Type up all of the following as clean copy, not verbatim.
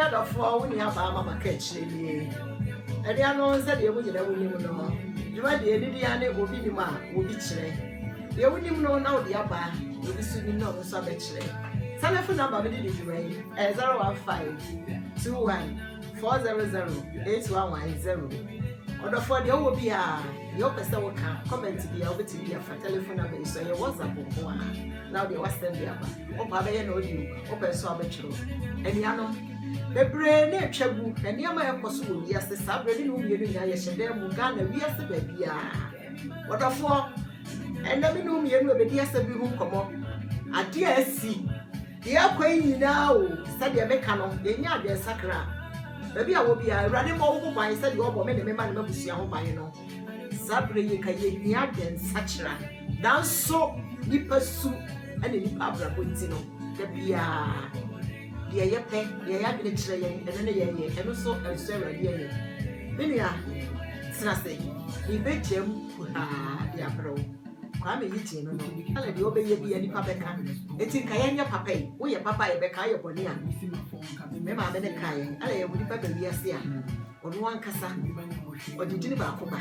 said of 4 when you have a mama catch. And the unknown said you wouldn't know. You might be a Lydiane will be the man, will be chilly. You wouldn't know now the upper, will be soon know so much. Telephone number we did it 015 21 400 8110. Order for the will be your person will comment to be able to be a telephone number so your WhatsApp now the Western Diaba. Oh, Papa, know you, open so much. And Yano, the brain, Chabu, and Yama possible, yes, the subreddit will be doing a Shadam Mugana, we are the baby. What of for? And let me know me and the dear Sabi who come up. A dear see. The Aquay now, said the Mecano, the Yard Sacra. Maybe I will be a running over by said your woman, the man of the by no. Sabre Yard and Sachra. Down so you pursue and the Nipabra Puntino. The Bia. The Ayape, the Ayabin and then and also a Sarah Yen. Minia, Snassi, he bet him, the Apro. Kwame yiti no no ala de obeye bia ni papa ka eti kayanya papa yi wo ye papa ye be ka ye boni a me ma be ne kai ala ye budi papa bia se a ono ankasa odidini ba ko ba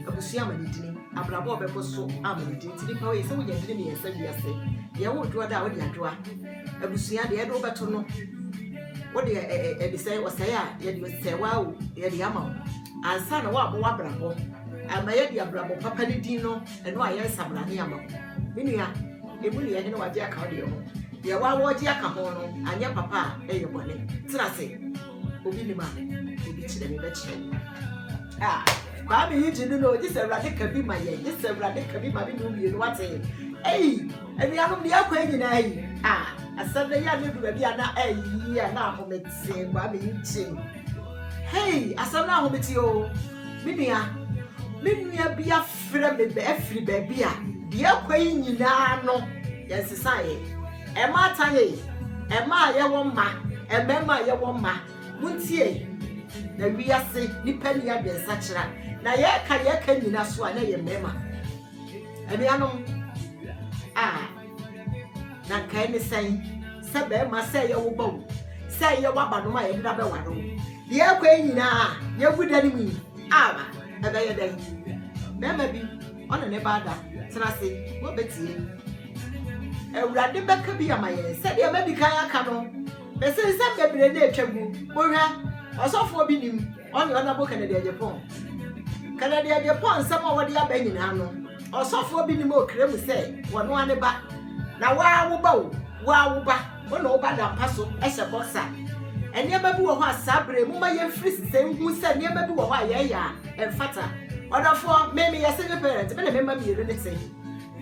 abusu ama didini abrabo obebo so ama didini ti pa wo ye se wo ye didini ye se bia se ye wo do da wo de adoa abusu ya de do beto no wo de e de se wo se a ye de se wa wo ye de ama ansa na wo abo wa brabo amaye dia brabo papa ni dino eno aye sabrane ama minua ebuni ye ne waje aka de ho ye wa waje aka ho no anya papa eye bone trase obi ni ma obi chire me be chire kwa mi yiji no ji se brade ka bi ma ye ji se brade ka bi ma bi no bi no wate eni anu dia kwa nyina yi asade ya ne du ba bia na ya na ahomete kwa mi yiji asana ahomete o minua Minya be a friend, every baby. Dear Queen, you know, yes, I Emma Tanye, Emma, ya woma, and Memma, ya woma, Muntie. The real say, Nippenny, I be such a Nayaka, you know, swan, your memma. And the anom, not kindly saying, Sabe, must say your bow. Say your wabba, my another one. Dear Queen, you good enemy. Abaya day. Maybe on a nebada, Tenassi, what Betty? A random back be a my said the American cano. They say some baby nature, Mura, or so for being on your book and the Japan. Canada Japan, some of the Abang in Hano, or so for being more creme say, one about. Now, wow, bow, wow, one no bad passo as a boxer. And never do a sabre, Mumma free say who said never do a ya and fatter. Order for maybe a single parent, but remember me really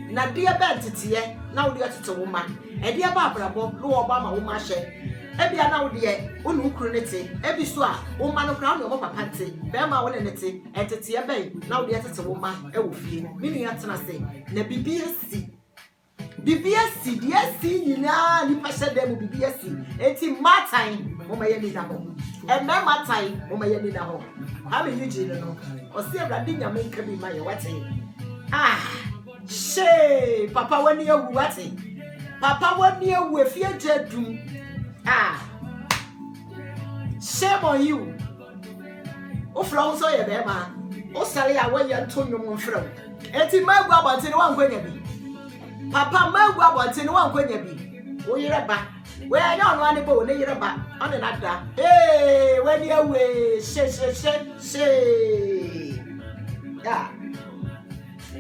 now, dear Bentity, now dear to woman, and dear Barbara Bob, Lou Obama, woman share. Every now dear, uncronity, every swap, woman of crown of Papa Panty, Bama Willenity, and to Tia Bay, now dear to woman, a woofy, meaning at Tennessee, the BBSC. BBSC, DSC, you know, you pass them with BBSC. It's in my time, Omayana home. And now my time, Omayana home. How many you know? Or see a radina make me my watching. Shay, Papa, 1 year watching. Papa, 1 year with your jet room. Shame on you. Oh, Flow, so a bear man. Oh, Sally, I want you to know from. It's in my grab until one going to be. Papa, my grab until one going to be. Oh, you're back. Where I don't want to go, you're back. On another. Hey, when you're away, say.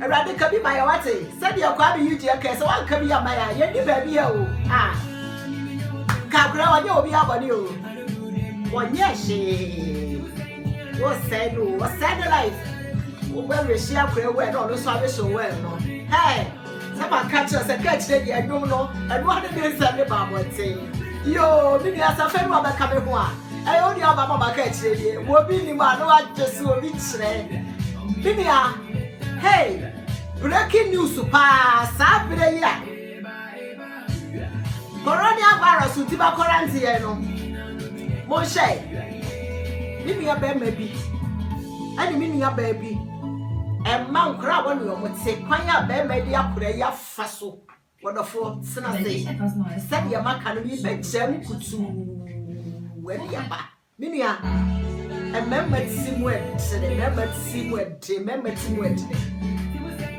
A radical be my watty. Said your crabby, you dear case, so I'll come here, my eye, you baby. Can't grow on you, be up on you. 1 year, she was said, was sad life. When we share prayer, we're all so well, no. Hey, someone catch us a catch lady, I don't know, and what it is that the Bible would say. Yo, maybe as a friend of a coming one. I only have a mama catch lady, will be the man who I just so rich. Binia, hey, breaking news to pass, Saturday. Coronavirus with Tiba Corantiano. Moshe, Binia baby, and Minia baby, and Mount Crab on you would say, Quanya baby, up with a yafaso. What the four, Senate, said your man can be bed, Jem Kutu. we be aba. Minia remember Simwed, said remember Simwed, remember Simwed.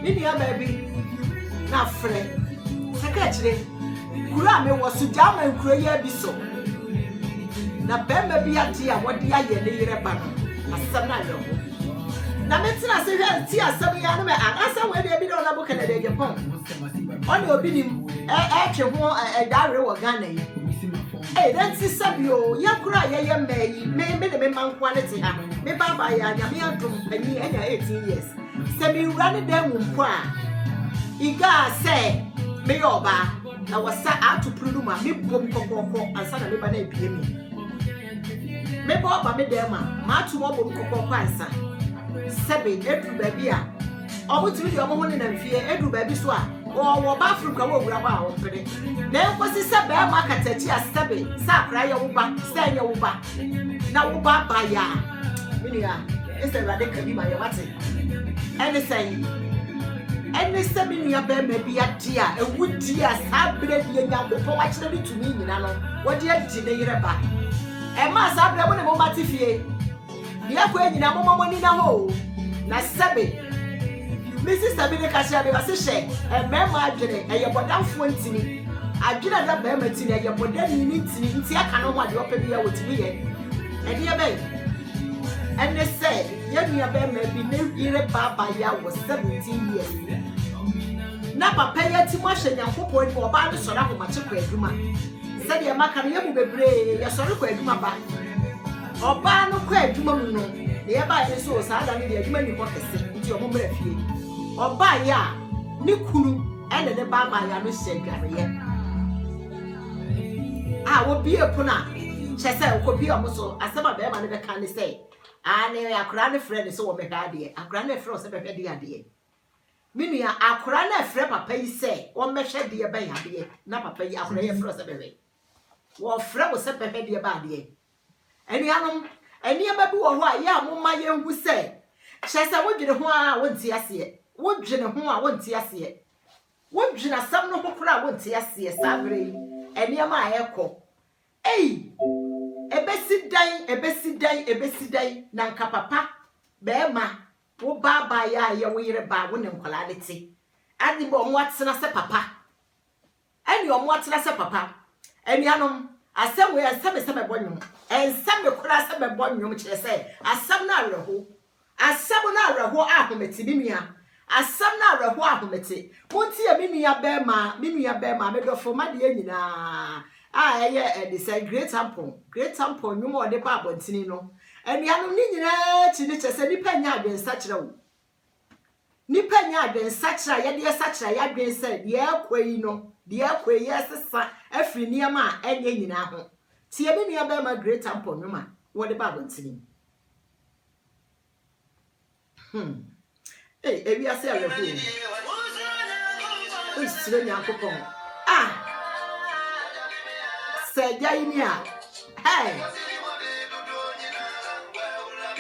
Minia baby, na friend. Secretary, Kurame was to jam and create be so. Na bembe be a dear, what the aye lay rebana, a son. Na metina se hwe ti asem ya no me anasa we de bi do na bo kana de Japan oni obi nim twe ho dare wo Ghana yi den ti sabio ya kura ye mayi me de me mankwa ne ti ha me baba ya nya me adum pani enya 18 years se mi wura ne dem mpo a iga se me yoba na wasa atupuru ma me bom kokoko ansa na me ba na ebie me baba me dem ma atu mo bom kokoko ansa Sebe edu baby a omutimi de omo hone na mfie edu baby so a wo ba Africa wo wura ba wo pere na enkosi sebe ma katachi a sebe sa kra ye wo ba sa ye wo ba na wo ba ba ya minia ese rade kabi ma ye wate ene se minia be ma bi adia ewudi a sabre de nya wo po wa kire bi tumi nyina no wo de adi ne yire ba e ma sabre mo ne mo mate fie dia ko enyina mommo ni na ho na sebe Mrs. Sabine Kasia be wase hye mema adwene eye bodamfo ntini adwene da ba ma tini eye bodani ni ntini nti aka no ho ade opa bi ya wotimi ye ede ye be ene se ye nua be ma bi ne yire baba ya wo 17 years na papa ya ti mo hye nyankopon ni oba ne sora ho mache kwa aduma se de maka no ye mu bebre ye sore kwa aduma ba oba no kwa aduma mu no ye ba ye so sa da ne de aduma ni ko kese nti omo mra fie oba ya ni kunu ene ne baba ya no hye dware ye wo bi epuna chese ko bi omo so asema be ma ne be kan ne say ne akura ne frɛ ne so wo me ha de akura ne frɛ so be hwɛ de ade minu ya akura ne frɛ papa yi sɛ wo me hwɛ de be ya de na papa yi akura ye frɛ so be hwɛ wo frɛ wo sɛ be hwɛ de ba de eni anom eni aba bi wo ho a ya mo ma ye hu sɛ chese wo dwene ho a wo nti ase wo dwene ho a wo nti ase wo dwene asam no ho kura wo nti ase sabre eni ama ayekɔ ebesi dan na nka papa be ma wo baba ya ye wo yire ba wo ne nkola de ti adi bo mo atena se papa eni o mo atena se papa eni anom asem we asem bonnwom ensem kura se be bonnwom kire se asem na areho ahometi bimia asem na areho ahometi monti e bimia be ma me do fo ma de nyina this a great sample nyumo ode ba abontini no eni anu ni nyina ti ni chese ni panya adwen sachira wo ni panya adwen sachira ye de sachira ya adwen se de akwai no de akwai yesesa afri niama enye nyina ho ti e bi nua ba ma great sample nyuma wo de ba abontini ebi ase ale fu o sire nyankopon Sajainia, hey,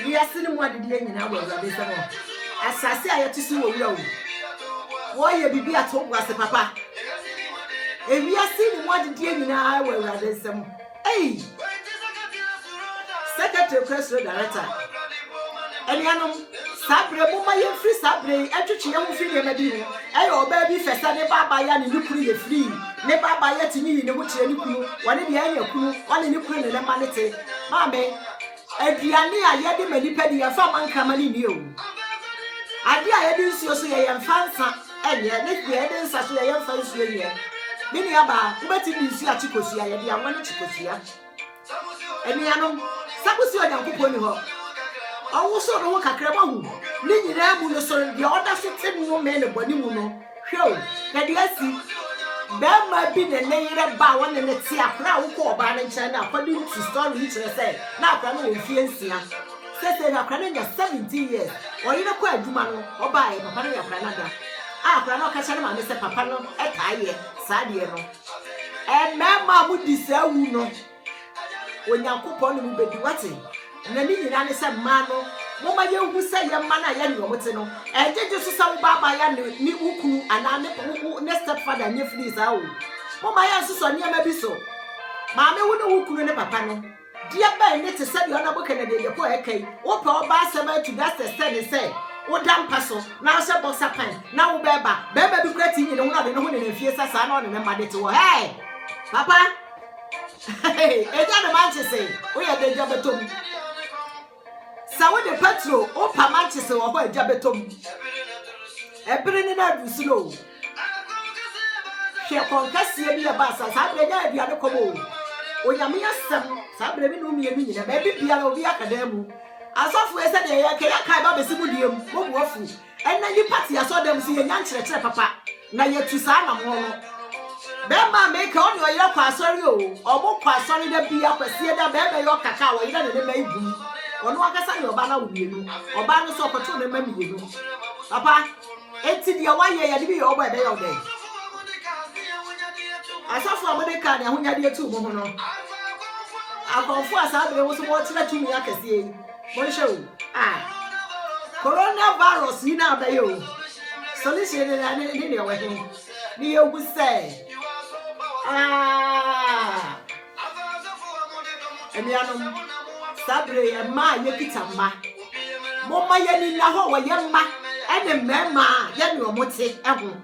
we are sitting one day in our way. As I say, I have to see what you why you be at home was a papa. If we are seeing one day in our way, hey, Secretary Crestro Director, and Yanum Sabre, my free Sabre, and young free maybe, oh baby, Festa, Baba Yan, you free free. Ne baba yeti ni ne wuche ni kunu wane de anya kunu wane ni kunu ne manete mame aduane a yede manipa de yafa manka mali ni o ade a yede nsuo so ye yemfansa enye ne de yede nsa so ye yemfansa ye ni ni aba ubeti ni nsuo achikosia yede anwane chikosia eni anom sabusi onyankopon ni ho owo so no kakra ba hu ni nyina mu no so de oda so temi wo me ne boni mu no hwe na de asi Bema bi ne yire ba won ne ti akra wo ko oba ne nche na according to story ni chere say na akra no mfie nsia say na akra na 17 years o yire ko aduma no oba e papa no yakra na da akra no ka chere ma ne say papa no e kaaye sa de no mema mu di sa wu no onyankopon no mu bedi wate na ni nyina ne say ma no mo ma ye hu say ye ma na ye ne omote no ejeje so sa wo baba ya ni ukunu ana ne step father ne free sa wo mo ma ya so so ne ma bi so ma me wo no ukunu ne papa no Dear Ben, let us say you're not working at the poor cake. Open or buy some to that's the say. O damn paso, now say box up pen, now beba, be creating in one of the women in fierce as I know in the money to hey, Papa. Hey, a young man to say, we are the Jabatum. So the petrol, or Pamanchester or what Jabatum. A brilliant out slow. She concussed the bus as I began the other commode. When you mean some, Sabre no me a baby piano be academy. As of yesterday, I can't have a simulium, what waffle. And then you party, I saw them see a young church, papa. Now you're too sad, I'm one. Bema make on your yoke, sorry, or more quite sorry than be up a theatre, Bema your cacao, you don't know, maybe. Or no, I can your banner with you, or banners opportunity, remember you. Papa, 80 year 1 year, you be over day all day. I saw from America, and when you're 2 months. I confess, I was watching to me, I can see. What show? Coronavirus, you know, you. Solution and anyway. You would say, and Sabre and my Yakitama. Moma Yanni Naho, Yamma, and the Mamma, Yanu Mote, Evan.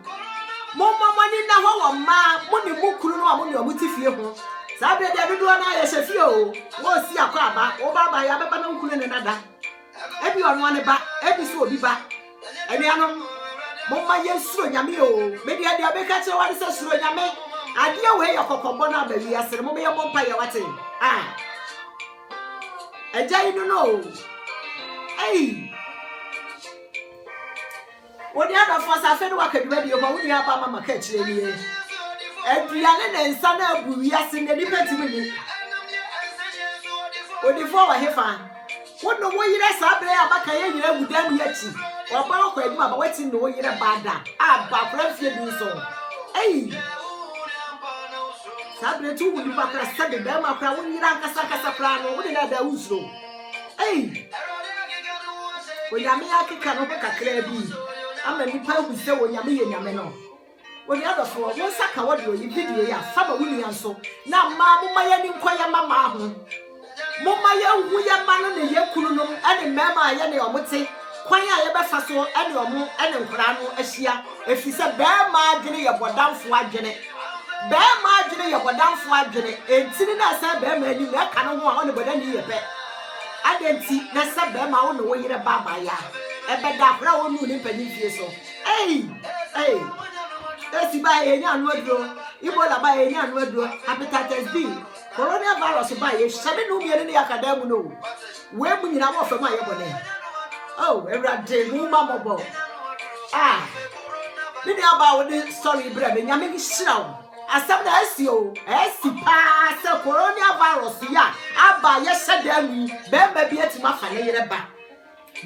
Moma money Naho, Ma, Money Mukuru, Money Mutifio. Sabre, everyone I as a few. Won't see a crab, or by Ababan and another. Everyone want back, every so be back. And Yanum, Moma Yesu, Yamio, maybe I did catch a one says Yame. I dear way of Cocobona, baby, as a moment of Mompire, what's in. And I don't know. Hey, what the other first I feel like a radio, but we have Mamma catch you. Adriana and Sana, we are singing the dependent. What the four Hefa? What no way you Sabre, Abaka, with them yet. Or Bauer, but what's in the way you're bad. But you do so. Hey, Sabre, too, would you back a second, Dama, when you rank a Sakasaprano, wouldn't have the Uso. Hey, when Yamaki cannot make a clear bee, I'm a nipper who say when Yami and Yameno. When the other four, one sucker, what do you video? Ya, Faba William so. Now, Mamma, my young inquire mamma. Mama, young William Man and the Yakunum, and the Mamma, Yanni or Mutsi, Quaya ever faso, and your moon, and Crano, as she, if she said, Bear margin, your board down for Janet. Bear margin, your board down for Janet, and sitting outside Bear man, you can't want on the bed any pet. I didn't see that's a Bear on the way in a baba ya. A bed that brown moon in Penny so. Hey, hey. Let's buy a young wardrobe. You want to buy a young wardrobe. Hepatitis B. Coronavirus buy a 7 no be any academic no. Where we now offer my abonnee. Oh, every day, Mumma Bobo. Did you about this story, bread and Yammy Show? As some SEO, pass a coronavirus. Yeah, I buy yesterday. Ben may be at my family back.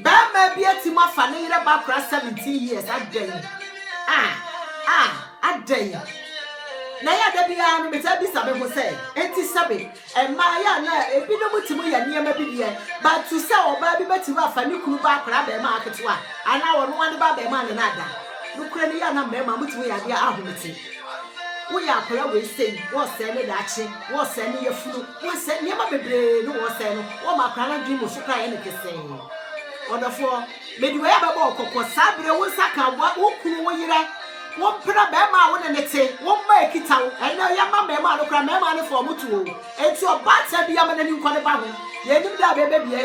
Ben may be at my family back for 17 years. I dare. I dare. Naya Debian, Mr. Bisabe was say, Enti Sabi, and Maya, a bit of Timu near maybe, but to sell baby better off a new Kuba crab and market one, and I want one about the man and other. Ukrainian member, which we are the argument. We are always saying, what's sending action, what's sending your food, what's sending your baby, no one sending, or my crown dream of supply anything saying. On the floor, maybe we have a walk of Sabri, one second, what will one put a bema when they say, one make it out, and now your mamma look at mamma for Mutu. And so bad said the Yaman and you call about him. You knew that baby,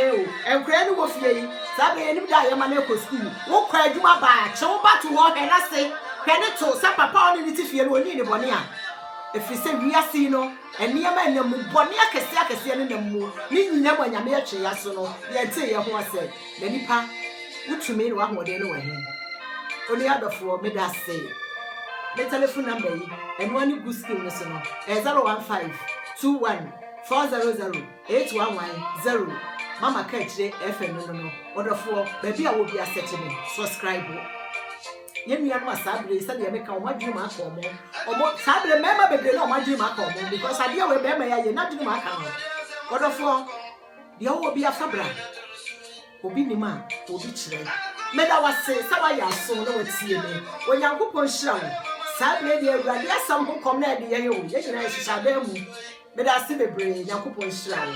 and Granny was ye, Sabri and Yamaneko school. What cried you my back, so bad to walk and I say, can it so Sapa pound in it if you will need a bonia? If you say we are seen, and near man, the Bonia Cassiaca in the moon, meaning never when you made Chiasono, yet say your horse said, Lenipa, which you made one more day away. Only other four made us say. The telephone number and one you good skill listener 015 21 400 8110. Mama catch the FM no. Order for baby I will be accepting me. Subscribe. Yemi and my Sabre said you make a one dream at home. Or Sabre remember baby no my dream at home because I deal with them I not dream at home. Order for the will be a fabra. Obi ni man, obi chire. Meda was say, Sawaya so no with you. When you go on show, Sabre, dear, there are some who come near the Yayo, yes, I shall them. Meda see the brain, Yakupo show.